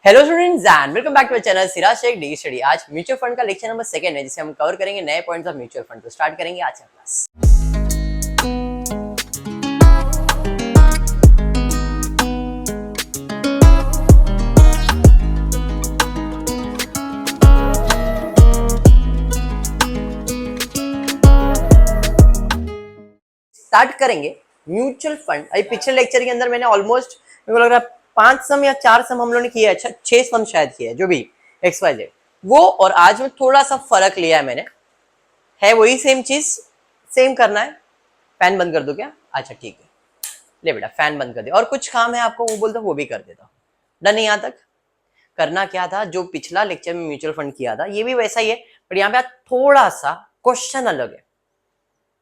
Hello students and welcome back to my channel Siraj Shaikh the study. आज mutual fund का lecture number 2 है जिसे हम कवर करेंगे नए पॉइंट्स ऑफ म्यूचुअल फंड। तो स्टार्ट करेंगे आज का क्लास। स्टार्ट करेंगे म्यूचुअल फंड। अभी पिछले लेक्चर के अंदर मैंने ऑलमोस्ट मेरे को लग रहा है 5 सम या 4 सम हम लोगों ने किया है, अच्छा 6 सम शायद किया है, जो भी XYZ वो, और आज में थोड़ा सा फर्क लिया है मैंने। है वही सेम चीज, सेम करना है। फैन बंद कर दो क्या? अच्छा ठीक है, ले बेटा फैन बंद कर दे। और कुछ काम है आपको वो बोल दो, वो भी कर देता हूँ। डन है? यहाँ तक करना क्या था, जो पिछला लेक्चर में म्यूचुअल फंड किया था ये भी वैसा ही है, बट यहाँ पे थोड़ा सा क्वेश्चन अलग है।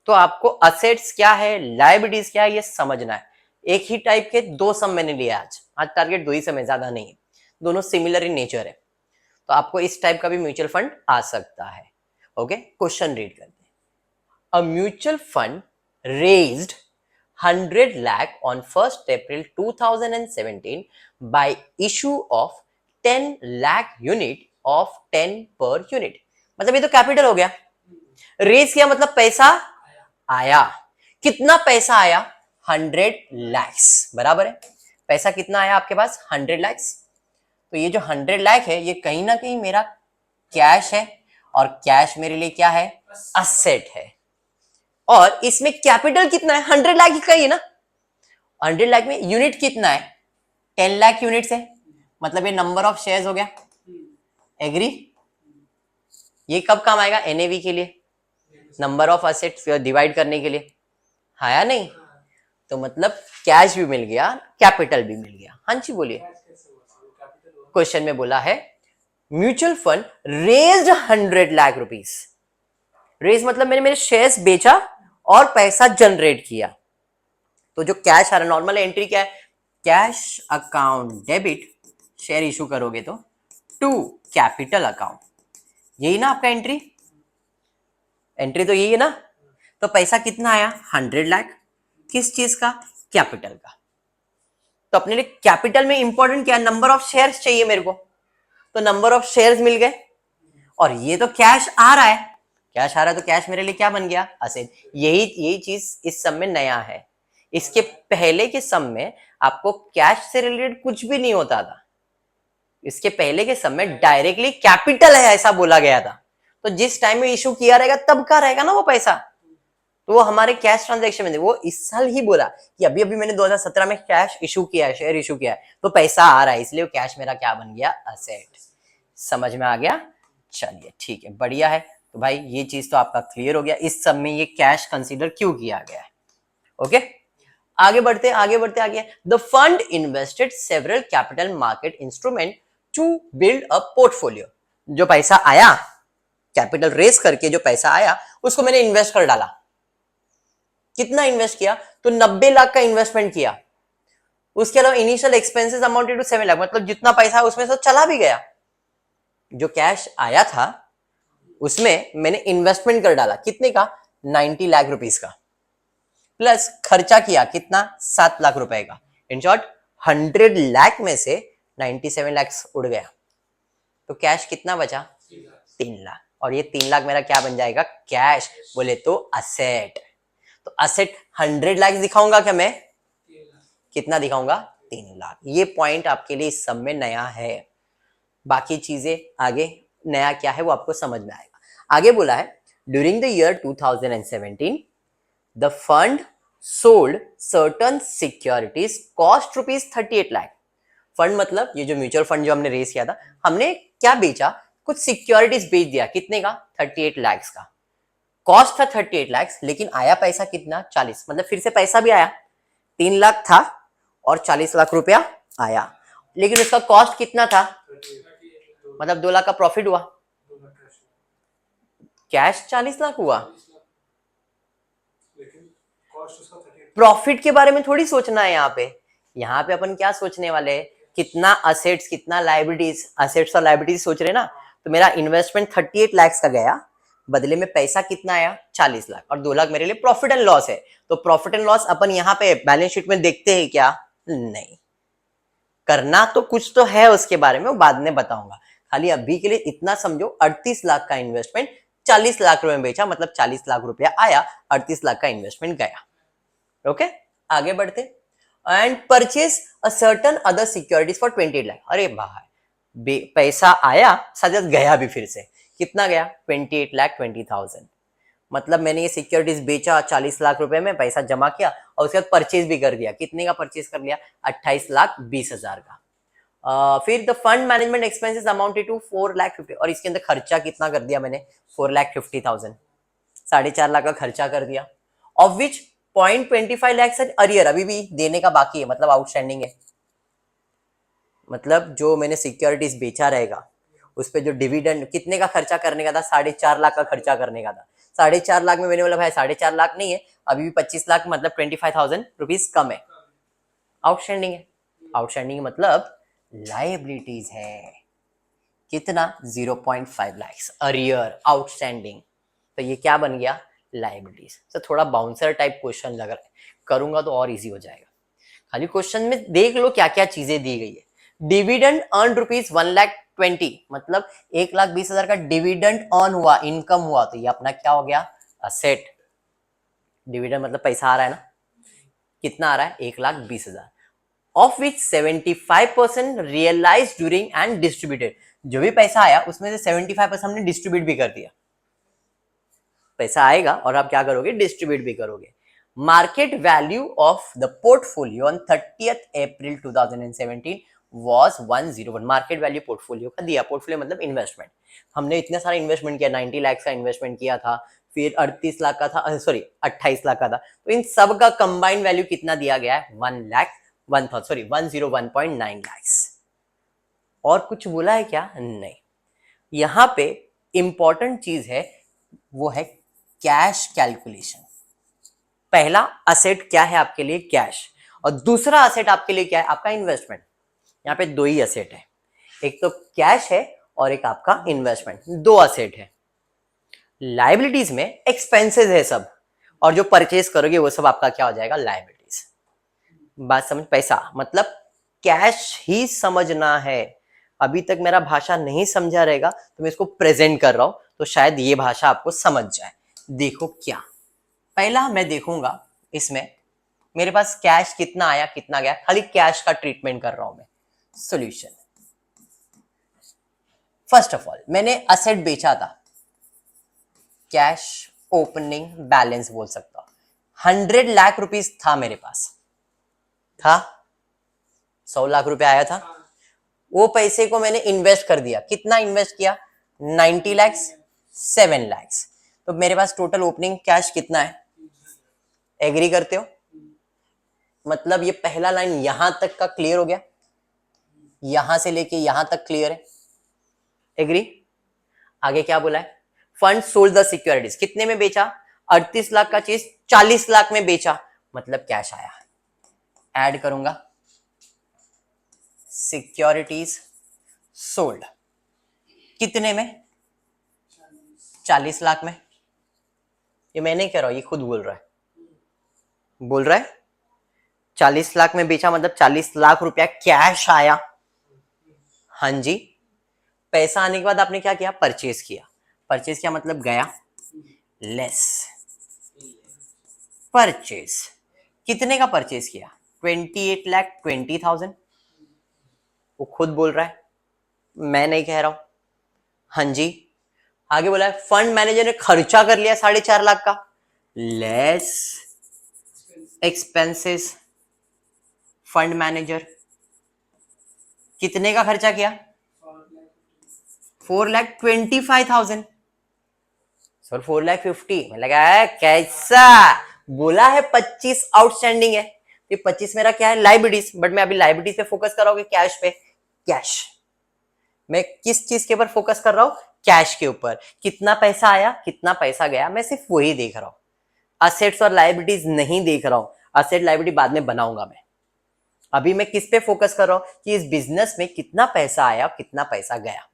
तो आपको असेट्स क्या है, लायबिलिटीज क्या है, ये समझना है। एक ही टाइप के 2 सम मैंने लिया आज टारगेट 2 ही सम है, ज्यादा नहीं है, दोनों सिमिलर इन नेचर है। तो आपको इस टाइप का भी म्यूचुअल फंड आ सकता है। ओके, क्वेश्चन रीड करते हैं। A mutual fund raised 100 lakh on 1st April 2017 by issue of 10 lakh unit of 10 per unit। मतलब ये तो कैपिटल हो गया। रेज किया मतलब पैसा आया। कितना पैसा आया? 100 lakhs, बराबर है। पैसा कितना आया आपके पास? 100 lakhs। तो ये जो 100 लाख है ये कहीं ना कहीं मेरा कैश है, और कैश मेरे लिए क्या है? असेट है। और इसमें कैपिटल कितना है? 100 लाख का ही है ना। 100 लाख में यूनिट कितना है? 10 लाख यूनिट्स है, मतलब ये नंबर ऑफ शेयर्स हो गया। एग्री? ये कब काम आएगा? एनएवी के लिए, नंबर ऑफ असेट्स डिवाइड करने के लिए। हाँ या नहीं? तो मतलब कैश भी मिल गया, कैपिटल भी मिल गया। हाँ जी बोलिए। क्वेश्चन में बोला है mutual fund raised 100 lakh rupees. Raise मतलब मैंने मेरे शेयर्स बेचा और पैसा जनरेट किया। तो जो कैश आ रहा, नॉर्मल एंट्री क्या है? Cash account debit, share issue करोगे तो टू कैपिटल अकाउंट, यही ना आपका एंट्री? एंट्री तो यही है ना। तो पैसा कितना आया? 100 लाख। किस चीज का? कैपिटल का। तो अपने लिए कैपिटल में इंपॉर्टेंट क्या है? नंबर ऑफ शेयर्स चाहिए मेरे को। तो नंबर ऑफ शेयर्स मिल गए, और ये तो कैश आ रहा है। कैश आ रहा है तो कैश मेरे लिए क्या बन गया? असेट। यही चीज इस सम में नया है। इसके पहले के सम में आपको कैश से रिलेटेड कुछ भी नहीं होता था। इसके पहले के सम में डायरेक्टली कैपिटल है ऐसा बोला गया था। तो जिस टाइम में इशू किया रहेगा तब का रहेगा ना वो पैसा। तो वो हमारे कैश ट्रांजैक्शन में थे। वो इस साल ही बोला कि अभी अभी मैंने 2017 में कैश इशू किया है, शेयर इशू किया है, तो पैसा आ रहा है, इसलिए कैश मेरा क्या बन गया? असेट। समझ में आ गया? चलिए ठीक है, बढ़िया है। तो भाई ये चीज तो आपका क्लियर हो गया, इस सब में ये कैश कंसीडर क्यों किया गया है। ओके, आगे बढ़ते आगे। The fund invested several capital market instrument to build a portfolio. जो पैसा आया, कैपिटल रेस करके जो पैसा आया उसको मैंने इन्वेस्ट कर डाला। कितना इन्वेस्ट किया? तो 90 लाख का इन्वेस्टमेंट किया। उसके अलावा initial expenses amounted to 7 lakh, मतलब जितना पैसा उसमें से चला भी गया। जो कैश आया था उसमें मैंने इन्वेस्टमेंट कर डाला। कितने का? 90 लाख रुपीस का। प्लस खर्चा किया कितना? 7 लाख रुपए का। इन शॉर्ट 100 लाख में से 97 लाख उड़ गया। तो कैश कितना बचा? 3 लाख। और ये 3 लाख मेरा क्या बन जाएगा? कैश बोले तो असेट। तो असेट 100 लाख दिखाऊंगा क्या मैं? कितना दिखाऊंगा? 3 लाख। ये पॉइंट आपके लिए इस सब में नया है। बाकी चीजें आगे नया क्या है वो आपको समझ में आएगा। आगे बोला है during the year 2017 the fund sold certain securities cost ₹38 lakh. Fund मतलब ये जो म्यूचुअल फंड जो हमने रेस किया था, हमने क्या बेचा? कुछ सिक्योरिटीज बेच दिया। कितने का? 38 लाख का। कॉस्ट था 38 लाख, लेकिन आया पैसा कितना? 40। मतलब फिर से पैसा भी आया। 3 लाख था और 40 लाख रुपया आया, लेकिन उसका कॉस्ट कितना था? मतलब 2 लाख का प्रॉफिट हुआ। कैश 40 लाख हुआ। प्रॉफिट के बारे में थोड़ी सोचना है यहाँ पे अपन क्या सोचने वाले हैं? कितना असेट्स, कितना लायबिलिटीज। असेट्स और लायबिलिटीज सोच रहे ना। तो मेरा इन्वेस्टमेंट 38 लाख का गया, बदले में पैसा कितना आया? 40 लाख। और 2 लाख मेरे लिए प्रॉफिट एंड लॉस है। तो प्रॉफिट एंड लॉस अपन यहाँ पे बैलेंस शीट में देखते हैं क्या? नहीं। करना तो कुछ तो है उसके बारे में, वो बाद में बताऊंगा। खाली अभी के लिए इतना समझो, 38 लाख का इन्वेस्टमेंट 40 लाख रुपए में बेचा, मतलब 40 लाख रुपया आया, 38 लाख का इन्वेस्टमेंट गया। ओके, आगे बढ़ते। And purchase a certain other securities for 28 lakh. अरे भाई, पैसा आया साथ गया भी फिर से। कितना गया? 28,20,000। मतलब मैंने ये सिक्योरिटीज बेचा 40 लाख रुपए में, पैसा जमा किया और उसके बाद परचेज भी कर दिया। कितने का परचेज कर लिया? 28,20,000 का। फिर the fund management expenses amounted to 4,50,000, और इसके अंदर खर्चा कितना कर दिया मैंने? 4,50,000, 4.5 लाख का खर्चा कर दिया। ऑफ विच 0.25 लाख अरियर, अभी भी देने का बाकी है, मतलब आउटस्टैंडिंग है। मतलब जो मैंने सिक्योरिटीज बेचा रहेगा उस पर जो डिविडेंड, कितने का खर्चा करने का था? 4.5 लाख का खर्चा करने का था। 4.5 लाख में मैंने बोला भाई 4.5 लाख नहीं है, अभी भी 25 लाख, मतलब 25,000 रुपीज कम है, आउटस्टैंडिंग है। आउटस्टैंडिंग मतलब लाइबिलिटीज है। कितना? 0.5 लाख अरियर आउटस्टैंडिंग। तो ये क्या बन गया? लाइबिलिटीज। तो थोड़ा बाउंसर टाइप क्वेश्चन लग रहा है, करूंगा तो और इजी हो जाएगा। खाली क्वेश्चन में देख लो क्या क्या चीजें दी गई है। डिविडेंड अर्न रुपीज 1,20,000, मतलब 1,20,000 का डिविडेंड अर्न हुआ, इनकम हुआ, तो ये अपना क्या हो गया? असेट। डिविडेंड मतलब पैसा आ रहा है ना, कितना आ रहा है? 1,20,000। Of which 75% realise during and distributed. जो भी पैसा आया उसमें से 75% हमने डिस्ट्रीब्यूट भी कर दिया। पैसा आएगा और आप क्या करोगे? डिस्ट्रीब्यूट भी करोगे। Market value of the portfolio on 30th April 2017 was 101। Market value portfolio का दिया। पोर्टफोलियो मतलब इन्वेस्टमेंट। हमने इतना सारा इन्वेस्टमेंट किया, 90 लाख का इन्वेस्टमेंट किया था, फिर 38 लाख का था, सॉरी 28 लाख का था। तो इन सब का कंबाइंड वैल्यू कितना दिया गया है? 101.9 लाख। और कुछ बोला है क्या? नहीं। यहां पे इंपॉर्टेंट चीज है, वो है कैश कैलकुलेशन। पहला असेट क्या है आपके लिए? कैश। और दूसरा असेट आपके लिए क्या है? आपका इन्वेस्टमेंट। यहाँ पे दो ही असेट है, एक तो कैश है और एक आपका इन्वेस्टमेंट, दो असेट है। लाइबिलिटीज में एक्सपेंसेस है सब, और जो परचेज करोगे वो सब आपका क्या हो जाएगा? लाइबिलिटीज। बात समझ? पैसा मतलब कैश ही समझना है। अभी तक मेरा भाषा नहीं समझा रहेगा तो मैं इसको प्रेजेंट कर रहा हूं, तो शायद ये भाषा आपको समझ जाए। देखो क्या, पहला मैं देखूंगा इसमें मेरे पास कैश कितना आया कितना गया, खाली कैश का ट्रीटमेंट कर रहा हूं मैं। सॉल्यूशन, फर्स्ट ऑफ ऑल मैंने असेट बेचा था, कैश ओपनिंग बैलेंस बोल सकता हूं। 100 लाख रुपीस था मेरे पास, था 100 लाख रुपए आया था। वो पैसे को मैंने इन्वेस्ट कर दिया। कितना इन्वेस्ट किया? 90 लाख, 7 लाख। तो मेरे पास टोटल ओपनिंग कैश कितना है? एग्री करते हो? मतलब ये पहला लाइन यहां तक का क्लियर हो गया, यहां से लेके यहां तक क्लियर है? एग्री? आगे क्या बोला है? Fund sold the securities. कितने में बेचा? 38 लाख का चीज 40 लाख में बेचा, मतलब कैश आया। ऐड करूंगा, सिक्योरिटीज सोल्ड कितने में? 40 लाख में। ये मैं नहीं कह रहा हूं, ये खुद बोल रहा है। 40 लाख में बेचा मतलब 40 लाख रुपया कैश आया। हाँ जी। पैसा आने के बाद आपने क्या किया? परचेज किया। परचेज किया मतलब गया लेस परचेज। कितने का परचेज किया? 28,20,000। वो खुद बोल रहा है, मैं नहीं कह रहा हूं। हाँ जी। आगे बोला है फंड मैनेजर ने खर्चा कर लिया 4.5 लाख का, लेस एक्सपेंसेस। फंड मैनेजर कितने का खर्चा किया? 4,25,000। सर 4,50,000 में लगा है। कैसा बोला है? 25 आउटस्टैंडिंग है, ये 25 मेरा क्या है? लाइबिलिटीज। बट मैं अभी लाइबिलिटीज पे फोकस कर रहा हूँ, कैश पे। कैश मैं किस चीज के ऊपर फोकस कर रहा हूं? कैश के ऊपर। कितना पैसा आया कितना पैसा गया, मैं सिर्फ वही देख रहा हूं। असेट्स और लाइबिलिटीज नहीं देख रहा हूं। असेट लाइबिलिटी बाद में बनाऊंगा मैं। अभी मैं किस पे फोकस कर रहा हूं कि इस बिजनेस में कितना पैसा आया कितना पैसा गया।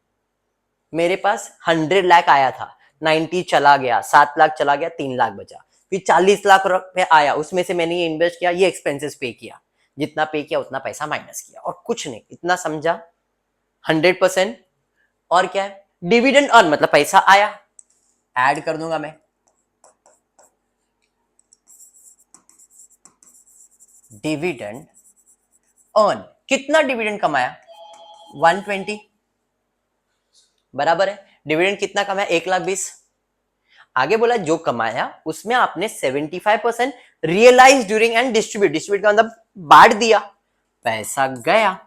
मेरे पास 100 लाख आया था, 90 चला गया, 7 लाख चला गया, 3 लाख बचा। फिर 40 लाख रुपए आया, उसमें से मैंने ये इन्वेस्ट किया, ये एक्सपेंसेस पे किया। जितना पे किया उतना पैसा माइनस किया और कुछ नहीं, इतना समझा 100%। और क्या है, डिविडेंड अर्न मतलब पैसा आया, ऐड कर दूंगा मैं, डिविडेंड अर्न, कितना डिविडेंड कमाया 120, बराबर है। डिविडेंड कितना कमाया 1,20,000। आगे बोला जो कमाया उसमें आपने 75% रियलाइज ड्यूरिंग एंड डिस्ट्रीब्यूट का मतलब बांट दिया, पैसा गया।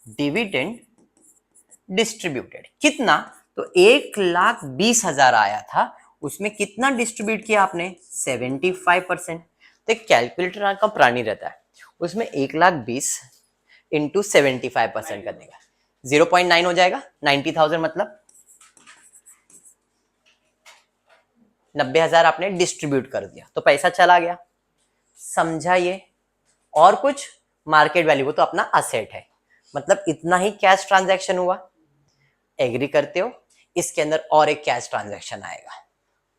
डिविडेंड डिस्ट्रीब्यूटेड कितना, तो 1,20,000 आया था, उसमें कितना डिस्ट्रीब्यूट किया आपने 75%। तो कैलकुलेटर का प्राणी रहता है, उसमें 1,20,000 इंटू 75% करने का 0.9 हो जाएगा, 90,000 मतलब 90,000 आपने डिस्ट्रीब्यूट कर दिया तो पैसा चला गया, समझा ये। और कुछ मार्केट वैल्यू, वो तो अपना असेट है, मतलब इतना ही कैश ट्रांजैक्शन हुआ। एग्री करते हो, इसके अंदर और एक कैश ट्रांजैक्शन आएगा,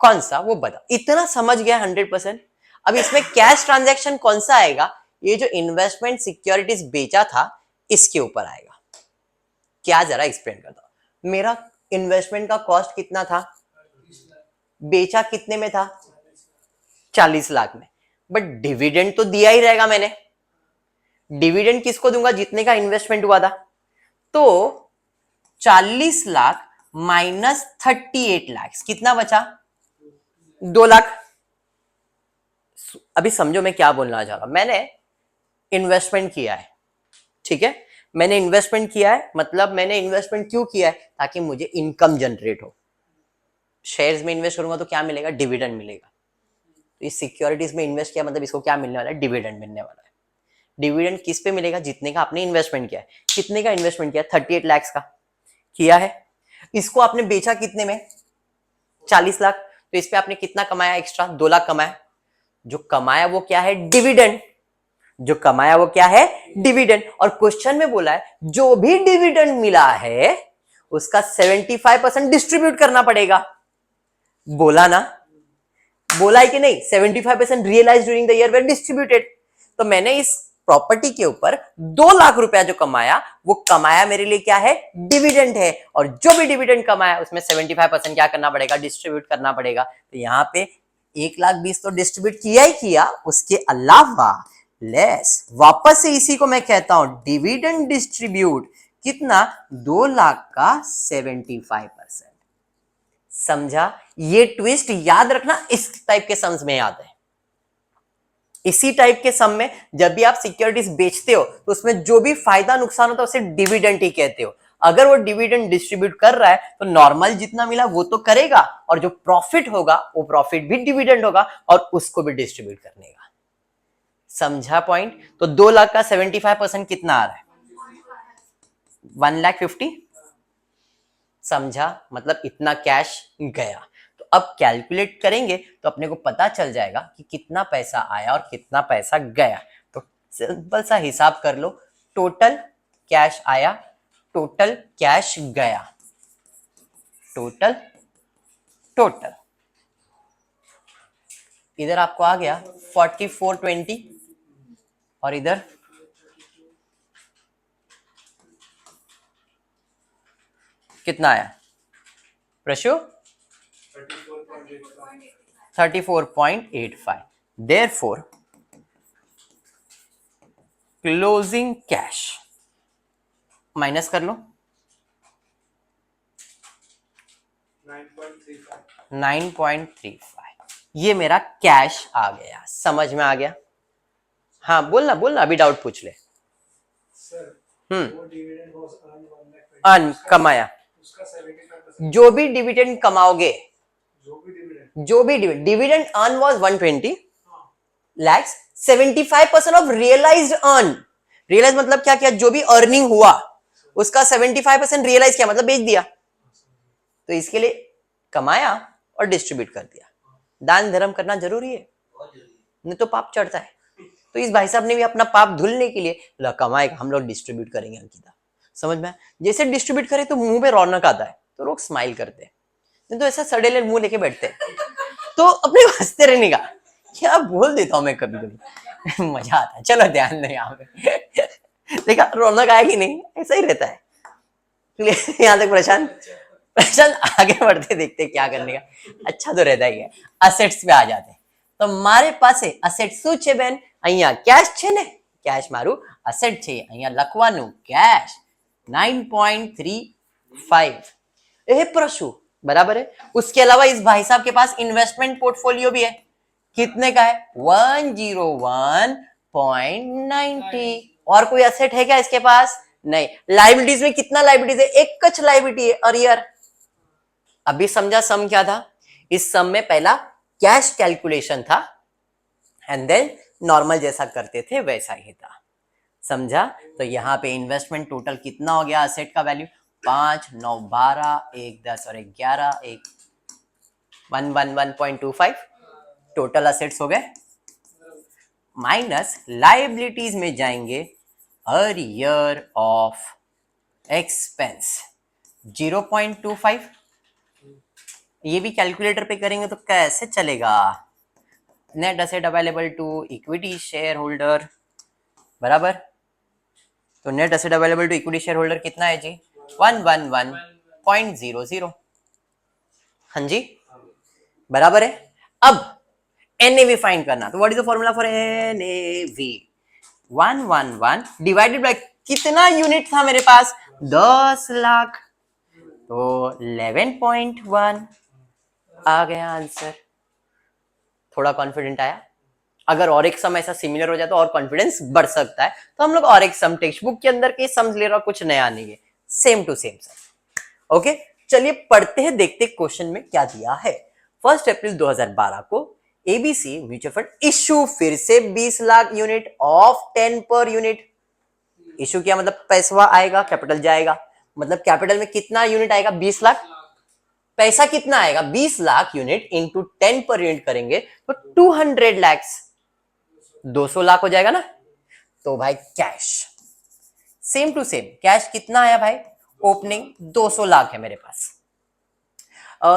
कौन सा वो बता। इतना समझ गया 100%। अब इसमें कैश ट्रांजैक्शन कौन सा आएगा, ये जो इन्वेस्टमेंट सिक्योरिटीज बेचा था इसके ऊपर आएगा। क्या जरा एक्सप्लेन करता हूं। मेरा इन्वेस्टमेंट का कॉस्ट कितना था, बेचा कितने में था 40 लाख में, बट डिविडेंड तो दिया ही रहेगा मैंने। डिविडेंड किसको दूंगा, जितने का इन्वेस्टमेंट हुआ था। तो 40 लाख माइनस 38 लाख कितना बचा 2 लाख। अभी समझो मैं क्या बोलना चाह रहा हूं। मैंने इन्वेस्टमेंट किया है, ठीक है, मैंने इन्वेस्टमेंट किया है, मतलब मैंने इन्वेस्टमेंट क्यों किया है, ताकि मुझे इनकम जनरेट हो। शेयर्स में इन्वेस्ट करूंगा तो क्या मिलेगा, डिविडेंड मिलेगा। तो इस सिक्योरिटीज में इन्वेस्ट किया मतलब इसको क्या मिलने वाला है, डिविडेंड मिलने वाला है। डिविडेंड किस पे मिलेगा, जितने का आपने इन्वेस्टमेंट किया है। कितने का इन्वेस्टमेंट किया, 38 लाख का किया है। इसको आपने बेचा कितने में 40 लाख, तो इस पे आपने कितना कमाया एक्स्ट्रा 2 लाख कमाया। जो कमाया वो क्या है, डिविडेंड। जो कमाया वो क्या है, डिविडेंड। और क्वेश्चन में बोला है जो भी डिविडेंड मिला है उसका 75% डिस्ट्रीब्यूट करना पड़ेगा। बोला ना, बोला है कि नहीं, 75% realise during the year were distributed. तो मैंने इस प्रॉपर्टी के ऊपर 2 लाख रुपया जो कमाया वो कमाया मेरे लिए क्या है, डिविडेंड है। और जो भी डिविडेंड कमाया उसमें 75% क्या करना पड़ेगा, डिस्ट्रीब्यूट करना पड़ेगा। तो यहाँ पे 1,20,000 तो डिस्ट्रीब्यूट किया ही किया, उसके अलावा लेस वापस से इसी को मैं कहता हूं डिविडेंड डिस्ट्रीब्यूट कितना, 2 लाख का 75%। समझा, ये ट्विस्ट याद रखना, इस टाइप के सम्स में याद है। इसी टाइप के सम में जब भी आप सिक्योरिटीज बेचते हो तो उसमें जो भी फायदा नुकसान होता है उसे डिविडेंड ही कहते हो। अगर वो डिविडेंड डिस्ट्रीब्यूट कर रहा है तो नॉर्मल जितना मिला वो तो करेगा, और जो प्रॉफिट होगा वो प्रॉफिट भी डिविडेंड होगा और उसको भी डिस्ट्रीब्यूट करने का। समझा पॉइंट। तो 2 लाख का 75% कितना आ रहा है, 1,50,000। समझा, मतलब इतना कैश गया। तो अब कैलकुलेट करेंगे तो अपने को पता चल जाएगा कि कितना पैसा आया और कितना पैसा गया। तो सिंपल सा हिसाब कर लो, टोटल कैश आया, टोटल कैश गया, टोटल इधर आपको आ गया 4420 और इधर कितना आया प्रशु 34.85। Therefore, क्लोजिंग कैश माइनस कर लो 9.35, ये मेरा कैश आ गया। समझ में आ गया, हाँ बोलना बोलना, अभी डाउट पूछ ले। अर्न कमाया, जो भी डिविडेंड कमाओगे, जो भी dividend earn was 120 lakhs, 75% of realised earn. Realise मतलब क्या किया, जो भी अर्निंग हुआ उसका 75% रियलाइज किया मतलब बेच दिया। तो इसके लिए कमाया और डिस्ट्रीब्यूट कर दिया। दान धर्म करना जरूरी है, नहीं तो पाप चढ़ता है। तो इस भाई साहब ने भी अपना पाप धुलने के लिए कमाएगा, हम लोग डिस्ट्रीब्यूट करेंगे अंकिता। समझ में, जैसे डिस्ट्रीब्यूट करे तो मुंह पे रौनक आता है, तो लोग स्माइल करते हैं, नहीं तो ऐसा सडेले मुंह लेके बैठते हैं। तो अपने हंसते रहने का क्या बोल देता हूँ मैं कभी कभी। मजा आता है। चलो ध्यान दो यहाँ पे। देखा रौनक आया कि नहीं, ऐसा ही रहता है। यहाँ तक प्रशांत, प्रशांत आगे बढ़ते देखते क्या करने का। अच्छा तो रहता ही है। असेट्स पे आ जाते हैं तो हमारे પાસે અસેટ શું છે બેન? અહીંયા કેશ છે ને, કેશ મારું અસેટ છે, અહીંયા લખવાનું કેશ 9.35। ए प्रशु बराबर है। उसके अलावा इस भाई साहब के पास इन्वेस्टमेंट पोर्टफोलियो भी है, कितने का है? 101.90। और कोई असेट है क्या इसके पास? नहीं। लाइबिलिटीज में कितना लाइबिलिटीज है? एक कच लाइबिलिटी है, अरियर। अभी समझा सम क्या था? इस सम में पहला कैश कैलकुलेशन था एंड देन नॉर्मल जैसा करते थे वैसा ही था, समझा? तो यहाँ पे इन्वेस्टमेंट टोटल कितना हो गया? असेट का वैल्यू 5, 9, 12, 1, 10 और 11, 111.25 टोटल असेट्स हो गए। माइनस लाइबिलिटीज में जाएंगे अरियर ऑफ एक्सपेंस 0.25। ये भी कैलकुलेटर पे करेंगे तो कैसे चलेगा? Net asset available to equity share holder बराबर। तो net asset available to equity share holder कितना है जी? 111.00। हाँ जी बराबर है। अब एनएवी फाइंड करना, तो what is the formula for NAV? 111 divided by कितना यूनिट था मेरे पास? 10 लाख, तो 11.1 आ गया आंसर। थोड़ा कॉन्फिडेंट आया। अगर और एक सम ऐसा सिमिलर हो जाए तो और कॉन्फिडेंस बढ़ सकता है। तो हम लोग और एक सम टेक्स्ट बुक के अंदर के सम्स ले रहा, कुछ नया नहीं है, same to same sum. Okay चलिए पढ़ते हैं, देखते क्वेश्चन में क्या दिया है। 1 अप्रैल 2012 को एबीसी म्यूचुअल फंड इश्यू फिर से 20 lakh unit of 10 per unit. Issue किया मतलब पैसा आएगा, कैपिटल जाएगा, मतलब कैपिटल में कितना यूनिट आएगा? 20 लाख। पैसा कितना आएगा? 20 lakh unit into 10 per unit करेंगे तो 200 लैक्स, 200 लाख हो जाएगा ना। तो भाई cash same to same, cash कितना आया भाई? ओपनिंग 200 लाख है मेरे पास।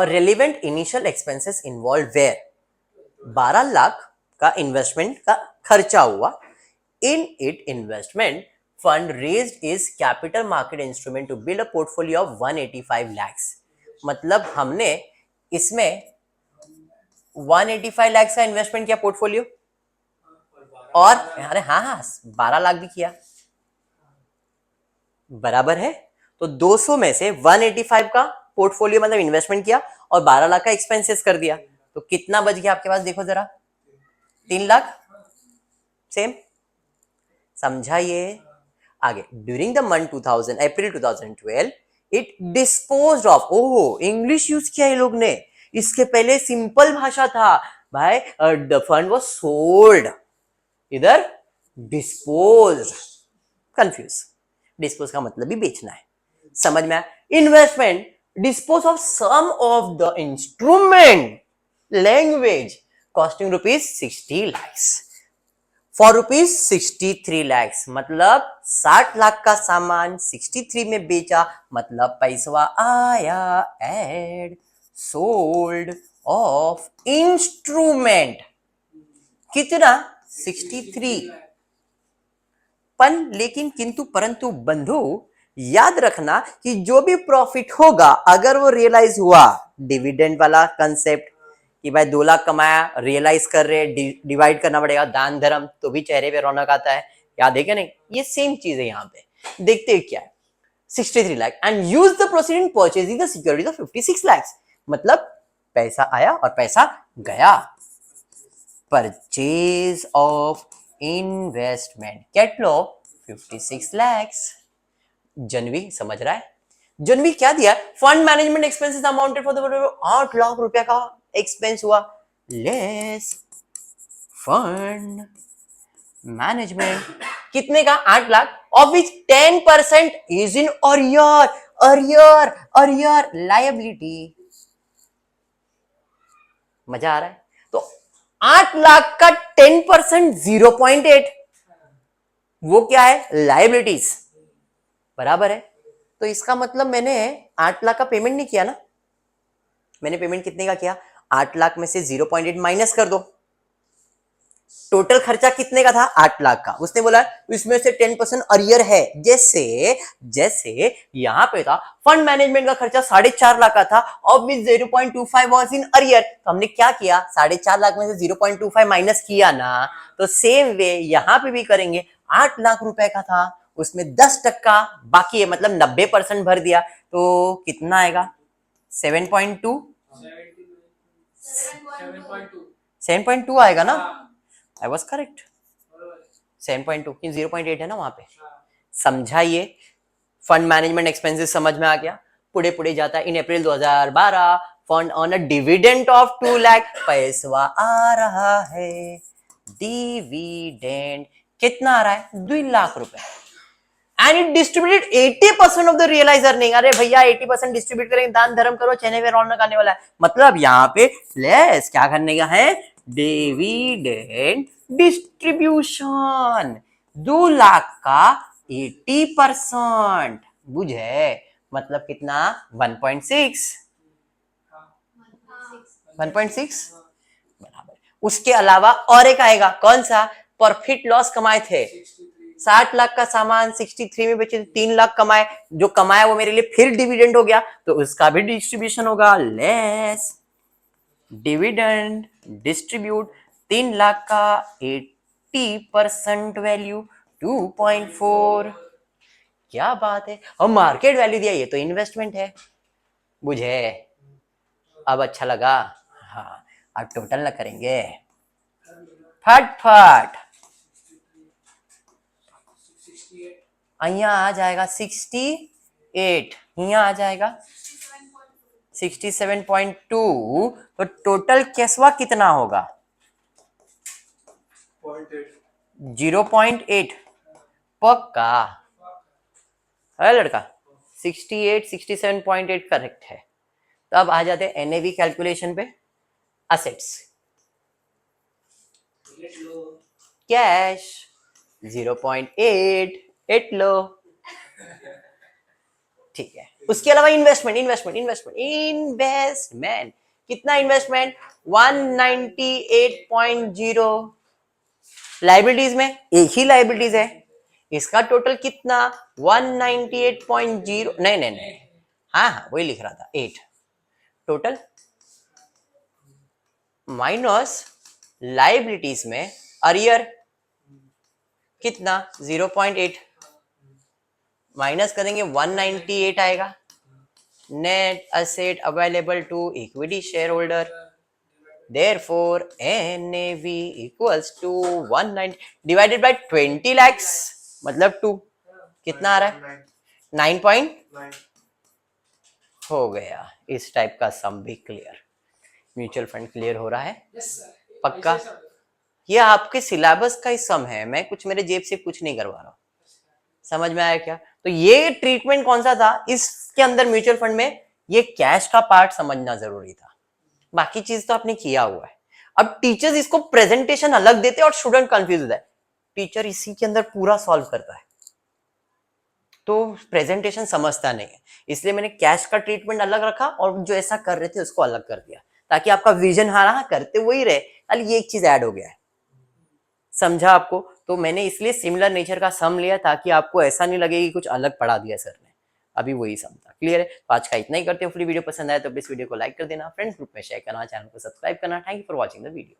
Relevant initial expenses involve were 12 lakh का इन्वेस्टमेंट का खर्चा हुआ। In it investment fund raised is capital market instrument to build a portfolio of 185 lakhs. मतलब हमने इसमें 185 लाख का इन्वेस्टमेंट किया पोर्टफोलियो, और अरे हाँ 12 लाख भी किया, बराबर है। तो 200 में से 185 का पोर्टफोलियो मतलब इन्वेस्टमेंट किया और 12 लाख का एक्सपेंसेस कर दिया, तो कितना बच गया आपके पास? देखो जरा, 3 लाख। सेम समझाइए आगे। During the month 2000 April 2012 it disposed of, oh English use किया ये लोग ने, इसके पहले सिंपल भाषा था भाई, द फंड वाज सोल्ड, इधर डिस्पोज, कंफ्यूज। डिस्पोज का मतलब भी बेचना है, समझ में आया? Investment dispose of some of the instrument language costing ₹60 lakhs for ₹63 lakhs, मतलब 60 लाख का सामान 63 में बेचा, मतलब पैसा आया एड सोल्ड ऑफ इंस्ट्रूमेंट कितना? 63। लेकिन किंतु परंतु बंधु याद रखना कि जो भी प्रॉफिट होगा अगर वो रियलाइज हुआ, डिविडेंड वाला कंसेप्ट कि भाई 2 लाख कमाया, रियलाइज कर रहे, डिवाइड करना पड़ेगा, दान धर्म, तो भी चेहरे पे रौनक आता है, याद है क्या नहीं? ये सेम चीज है यहाँ पे। देखते हैं क्या है। 63 lakh and use the proceed in purchasing the securities of 56 lakhs, मतलब पैसा आया और पैसा गया। परचेज ऑफ इन्वेस्टमेंट कैटलो 56 lakhs। जनवी समझ रहा है? जनवी क्या दिया? Fund management expenses amounted for the 8 lakh रुपया का एक्सपेंस हुआ, लेस फंड मैनेजमेंट कितने का? 8 lakh, of which 10% is in arrear, arrear arrear liability. मजा आ रहा है? तो 8 लाख का 10% 0.8 वो क्या है? लायबिलिटीज, बराबर है। तो इसका मतलब मैंने 8 लाख का पेमेंट नहीं किया ना, मैंने पेमेंट कितने का किया? 8 लाख में से 0.8 माइनस कर दो, टोटल खर्चा कितने का था? 8 लाख का। उसने बोला इसमें से 10% अरियर है। जैसे जैसे यहां पे था फंड मैनेजमेंट का खर्चा 4.5 लाख का था, और विद 0.25 वाज इन अरियर। तो हमने क्या किया, 4.5 लाख में से 0.25 माइनस किया ना। तो सेम वे यहां पे भी करेंगे। 8 लाख रुपए का था, उसमें 10% बाकी है, मतलब 90% भर दिया। तो कितना आएगा? 7.2 7.2 आएगा ना? I was correct. 7.2 की 0.8 है ना वहां पे। समझाइए, फंड मैनेजमेंट एक्सपेंसेस समझ में आ गया। पुड़े पुड़े जाता है। इन अप्रैल 2012 fund on a dividend of 2 lakh, पैसा आ रहा है डिविडेंड। कितना आ रहा है? 2 लाख रुपए। And it distributed 80% of the realise earning. अरे भैया 80% डिस्ट्रीब्यूट करेंगे, दान धर्म करो, चने में रौनक आने वाला है। मतलब यहाँ पे लेस क्या करने का है? Dividend distribution. 2 लाख का 80%, बुझे? मतलब कितना? 1.6 बराबर। उसके अलावा और एक आएगा, कौन सा? प्रॉफिट लॉस कमाए थे। 60 लाख का सामान 63 में बेचे, 3 लाख कमाए। जो कमाया वो मेरे लिए फिर डिविडेंड हो गया, तो उसका भी डिस्ट्रीब्यूशन होगा। लेस डिविडेंड डिस्ट्रीब्यूट 3 लाख का 80% वैल्यू 2.4। क्या बात है। और मार्केट वैल्यू दिया, ये तो इन्वेस्टमेंट है, बुझे? अब अच्छा लगा? हाँ, अब टोटल ना करेंगे फट यहाँ आ जाएगा 68, यहाँ आ जाएगा 67.2। तो टोटल केसवा कितना होगा? 0.8 पक्का है लड़का? 68 67.8 करेक्ट है। तो अब आ जाते हैं एनएवी कैलकुलेशन पे। असेट्स कैश 0.8 एट लो, ठीक है। उसके अलावा इन्वेस्टमेंट कितना? इन्वेस्टमेंट 198.0। लाइबिलिटीज में एक ही लाइबिलिटीज है, इसका टोटल कितना? 198.0। नहीं, हाँ वही लिख रहा था 8 टोटल, माइनस लाइबिलिटीज में अरियर कितना? 0.8 माइनस करेंगे 198 आएगा। Net asset available to equity share holder, therefore NAV equals to 190 divided by 20 lakhs, मतलब 2। कितना आ रहा है? 9 हो गया। इस टाइप का सम भी क्लियर। म्यूचुअल फंड क्लियर हो रहा है? पक्का? ये आपके सिलेबस का ही सम है, मैं कुछ मेरे जेब से कुछ नहीं करवा रहा हूं। समझ में आया क्या? तो ये ट्रीटमेंट कौन सा था इसके अंदर म्यूचुअल फंड में? ये कैश का पार्ट समझना जरूरी था, बाकी चीज तो आपने किया हुआ है। अब टीचर्स इसको प्रेजेंटेशन अलग देते हैं और स्टूडेंट कंफ्यूज होता है। टीचर इसी के अंदर पूरा सॉल्व करता है, तो प्रेजेंटेशन समझता नहीं है, इसलिए मैंने कैश का ट्रीटमेंट अलग रखा और जो ऐसा कर रहे थे उसको अलग कर दिया, ताकि आपका विजन हारा करते वही रहे, खाली ये एक चीज ऐड हो गया है। समझा आपको? तो मैंने इसलिए सिमिलर नेचर का सम लिया ताकि आपको ऐसा नहीं लगे कि कुछ अलग पढ़ा दिया सर ने। अभी वही सम था। क्लियर है? तो आज का इतना ही करते हो। पूरी वीडियो पसंद आए तो प्लीज वीडियो को लाइक कर देना, फ्रेंड्स ग्रुप में शेयर करना, चैनल को सब्सक्राइब करना। Thank you for watching the video.